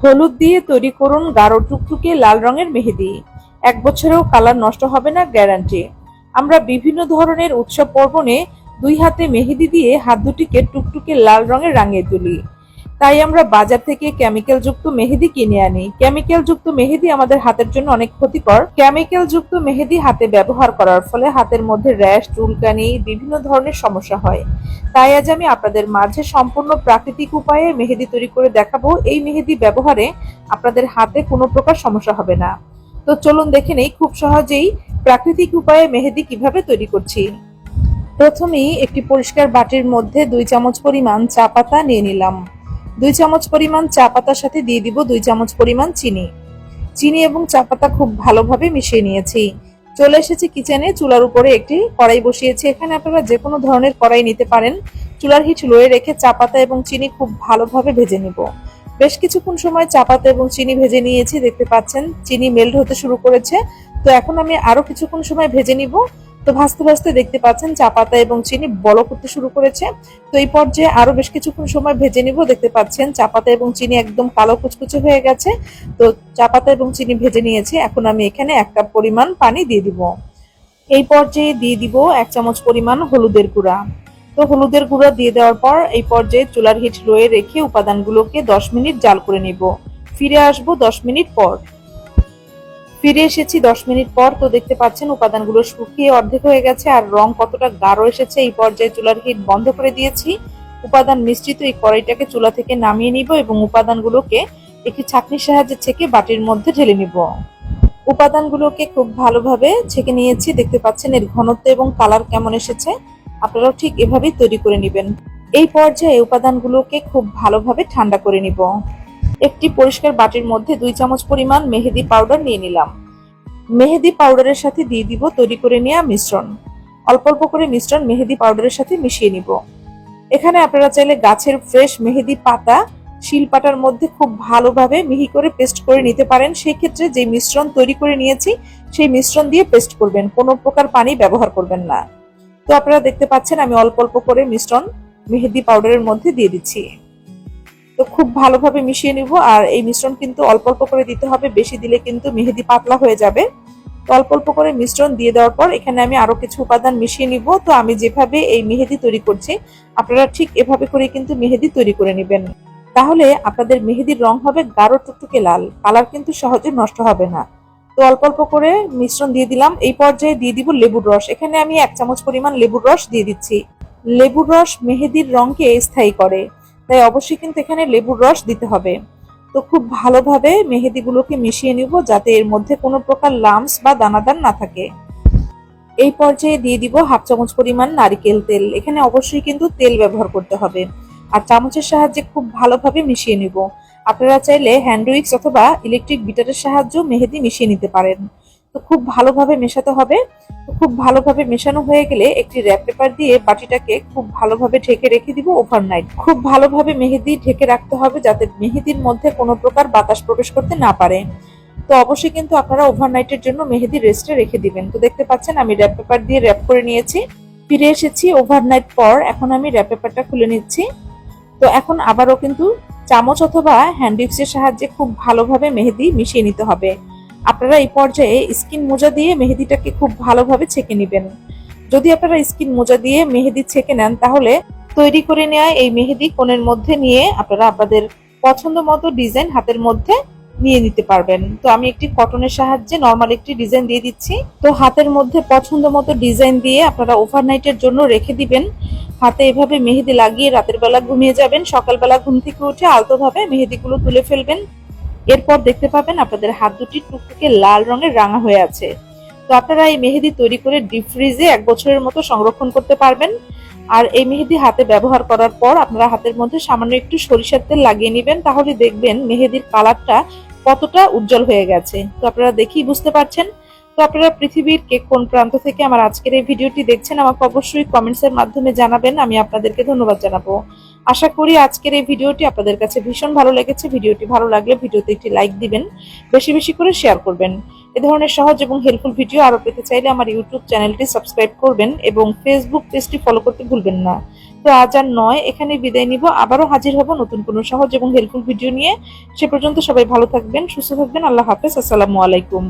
হলুদ দিয়ে তৈরি করুন গাঢ় টুকটুকে লাল রঙের মেহেদি। 1 বছরেও কালার নষ্ট হবে না, গ্যারান্টি। আমরা বিভিন্ন ধরনের উৎসব পার্বণে 2 হাতে মেহেদি দিয়ে হাত দুটিকে টুকটুকে লাল রঙের রাঙিয়ে তুলি। তাই আমরা বাজার থেকে কেমিক্যাল যুক্ত মেহেদি কিনে আনি। কেমিক্যাল যুক্ত মেহেদি আমাদের হাতের জন্য অনেক ক্ষতিকর। কেমিক্যাল যুক্ত মেহেদি হাতে ব্যবহার করার ফলে হাতের মধ্যে র্যাশ, চুলকানি, বিভিন্ন ধরনের সমস্যা হয়। তাই আজ আমি আপনাদের মাঝে সম্পূর্ণ প্রাকৃতিক উপায়ে মেহেদি তৈরি করে দেখাবো। এই মেহেদি ব্যবহারে আপনাদের হাতে কোনো প্রকার সমস্যা হবে না। তো চলুন দেখে নেই খুব সহজেই প্রাকৃতিক উপায়ে মেহেদি কিভাবে তৈরি করছি। প্রথমেই একটি পরিষ্কার বাটির মধ্যে 2 চামচ পরিমাণ চা পাতা নিয়ে নিলাম। 2 চামচ পরিমাণ চা পাতার সাথে দিয়ে দিব 2 চামচ পরিমাণ চিনি। চিনি এবং চা পাতা খুব ভালোভাবে মিশিয়ে নিয়েছি। চলে এসেছি কিচেনে। চুলার উপরে একটি কড়াই বসিয়েছি। এখানে আপনারা যে কোনো ধরনের কড়াই নিতে পারেন। চুলার হিট লোয়ে রেখে চা পাতা এবং চিনি খুব ভালোভাবে ভেজে নিব। বেশ কিছুক্ষণ সময় চা পাতা এবং চিনি ভেজে নিয়েছি। দেখতে পাচ্ছেন চিনি মেল্ট হতে শুরু করেছে। তো এখন আমি আরো কিছুক্ষণ সময় ভেজে নিব। তো ভাজতে ভাজতে দেখতে পাচ্ছেন চা পাতা এবং চিনি বলক উঠতে শুরু করেছে। তো এই পর্যায়ে আরো বেশ কিছুক্ষণ সময় ভেজে নিব। দেখতে পাচ্ছেন চা পাতা এবং চিনি একদম কালো কুচকুচে হয়ে গেছে। তো চা পাতা এবং চিনি ভেজে নিয়েছি। এখন আমি এখানে 1 কাপ পরিমাণ পানি দিয়ে দিব। এই পর্যায়ে দিয়ে দিব 1 চামচ পরিমাণ হলুদের গুঁড়া। তো হলুদের গুঁড়া দিয়ে দেওয়ার পর এই পর্যায়ে চুলার হিট লোয়ে রেখে উপাদানগুলোকে 10 মিনিট জাল করে নিব। ফিরে আসবো 10 মিনিট পর। ফিরে এসেছি 10 মিনিট পর। তো দেখতে পাচ্ছেন উপাদানগুলো শুকিয়ে অর্ধেক হয়ে গেছে আর রং কতটা গাঢ় এসেছে। এই পর্যায়ে চুলার হিট বন্ধ করে দিয়েছি। উপাদান মিশ্রিত এই কড়াইটাকে চুলা থেকে নামিয়ে নিব এবং উপাদানগুলোকে একটি ছাঁকনির সাহায্যে ছেঁকে বাটির মধ্যে ঢেলে নিব। উপাদানগুলোকে খুব ভালোভাবে ছেঁকে নিয়েছি। দেখতে পাচ্ছেন এর ঘনত্ব এবং কালার কেমন এসেছে। আপনারাও ঠিক এভাবেই তৈরি করে নেবেন। এই পর্যায়ে উপাদানগুলোকে খুব ভালোভাবে ঠান্ডা করে নিব। একটি পরিষ্কার বাটির মধ্যে 2 চামচ পরিমাণ মেহেদি পাউডার নিয়ে নিলাম। মেহেদি পাউডারের সাথে দিয়ে দিব তৈরি করে নেওয়া মিশ্রণ। অল্প অল্প করে মিশ্রণ মেহেদি পাউডারের সাথে মিশিয়ে নিব। এখানে আপনারা চাইলে গাছের ফ্রেশ মেহেদি পাতা শিলপাটার মধ্যে খুব ভালোভাবে মিহি করে পেস্ট করে নিতে পারেন। সেই ক্ষেত্রে যে মিশ্রণ তৈরি করে নিয়েছি সেই মিশ্রণ দিয়ে পেস্ট করবেন, কোনো প্রকার পানি ব্যবহার করবেন না। তো আপনারা দেখতে পাচ্ছেন আমি অল্প অল্প করে মিশ্রণ মেহেদি পাউডারের মধ্যে দিয়ে দিচ্ছি। তো খুব ভালোভাবে মিশিয়ে নিব। আর এই মিশ্রণ কিন্তু অল্প অল্প করে দিতে হবে, বেশি দিলে কিন্তু মেহেদি পাতলা হয়ে যাবে। তো অল্প অল্প করে মিশ্রণ দিয়ে দেওয়ার পর এখানে আমি আরো কিছু উপাদান মিশিয়ে নিব। তো আমি যেভাবে এই মেহেদি তৈরি করছি আপনারা ঠিক এভাবে করে কিন্তু মেহেদি তৈরি করে নেবেন। তাহলে আপনাদের মেহেদির রং হবে গাঢ় টুকটুকে লাল, কালার কিন্তু সহজে নষ্ট হবে না। তো অল্প অল্প করে মিশ্রণ দিয়ে দিলাম। এই পর্যায়ে দিয়ে দিব লেবুর রস। এখানে আমি 1 চামচ পরিমাণ লেবুর রস দিয়ে দিচ্ছি। লেবুর রস মেহেদির রংকে স্থায়ী করে, তাই অবশ্যই কিন্তু এখানে লেবুর রস দিতে হবে। তো খুব ভালোভাবে মেহেদিগুলোকে মিশিয়ে নিব যাতে এর মধ্যে কোনো প্রকার লাম্পস বা দানাদার না থাকে। এই পর্যায়ে দিয়ে দিব 1/2 চামচ পরিমাণ নারকেল তেল। এখানে অবশ্যই কিন্তু তেল ব্যবহার করতে হবে। আর চামচের সাহায্যে খুব ভালোভাবে মিশিয়ে নিব। আপনারা চাইলে হ্যান্ড উইক্স অথবা ইলেকট্রিক বিটারের সাহায্যে মেহেদি মিশিয়ে নিতে পারেন। তো খুব ভালোভাবে মেশাতে হবে। তো খুব ভালোভাবে মেশানো হয়ে গেলে একটি র‍্যাপ পেপার দিয়ে বাটিটাকে খুব ভালোভাবে ঢেকে রেখে দিব ওভারনাইট। খুব ভালোভাবে মেহেদি ঢেকে রাখতে হবে যাতে মেহেদির মধ্যে কোনো প্রকার বাতাস প্রবেশ করতে না পারে। তো অবশ্যই কিন্তু আপনারা ওভারনাইটের জন্য মেহেদি রেস্টে রেখে দিবেন। তো দেখতে পাচ্ছেন আমি র‍্যাপ পেপার দিয়ে র‍্যাপ করে নিয়েছি। ফিরে এসেছি ওভারনাইট পর। এখন আমি র‍্যাপ পেপারটা খুলে নিচ্ছি। তো এখন আবারও কিন্তু চামচ অথবা হ্যান্ড উইক্সের সাহায্যে খুব ভালোভাবে মেহেদি মিশিয়ে নিতে হবে। আপনারা এই পর্যায়ে স্কিন মোজা দিয়ে মেহেদিটাকে খুব ভালোভাবে ছেঁকে নেবেন। যদি আপনারা স্কিন মোজা দিয়ে মেহেদি ছেঁকে নেন তাহলে তৈরি করে নেওয়া এই মেহেদি কোণের মধ্যে নিয়ে আপনারা আপনাদের পছন্দ মতো ডিজাইন হাতের মধ্যে নিয়ে নিতে পারবেন। তো আমি একটি কটনের সাহায্যে নরমাল একটি ডিজাইন দিয়ে দিচ্ছি। তো হাতের মধ্যে পছন্দ মতো ডিজাইন দিয়ে আপনারা ওভারনাইটের জন্য রেখে দিবেন। হাতে এভাবে মেহেদি লাগিয়ে রাতের বেলা ঘুমিয়ে যাবেন। সকালবেলা ঘুম থেকে উঠে আলতোভাবে মেহেদিগুলো তুলে ফেলবেন। এরপর দেখতে পাবেন আপনাদের হাত দুটি টুকটুকে লাল রঙের রাঙা হয়ে আছে। তো আপনারা এই মেহেদি তৈরি করে ডিপ ফ্রিজে 1 বছরের মতো সংরক্ষণ করতে পারবেন। আর এই মেহেদি হাতে ব্যবহার করার পর আপনারা হাতের মধ্যে সামান্য একটু সরিষার তেল লাগিয়ে নেবেন। তাহলে দেখবেন মেহেদির কালারটা কতটা উজ্জ্বল হয়ে গেছে। তো আপনারা দেখেই বুঝতে পারছেন। তো আপনারা পৃথিবীর কে কোন প্রান্ত থেকে আমার আজকের এই ভিডিওটি দেখছেন আমাকে অবশ্যই কমেন্টসের মাধ্যমে জানাবেন। আমি আপনাদেরকে ধন্যবাদ জানাবো। আশা করি আজকের এই ভিডিওটি আপনাদের কাছে ভীষণ ভালো লেগেছে। ভিডিওটি ভালো লাগলে ভিডিওতে একটি লাইক দিবেন, বেশি বেশি করে শেয়ার করবেন। এ ধরনের সহজ এবং হেল্পফুল ভিডিও আরো পেতে চাইলে আমার ইউটিউব চ্যানেলটি সাবস্ক্রাইব করবেন এবং ফেসবুক পেজটি ফলো করতে ভুলবেন না। তো আজ আর নয়, এখানে বিদায় নিব। আবারও হাজির হব নতুন কোনো সহজ এবং হেল্পফুল ভিডিও নিয়ে। সে পর্যন্ত সবাই ভালো থাকবেন, সুস্থ থাকবেন। আল্লাহ হাফেজ। আসসালামু আলাইকুম।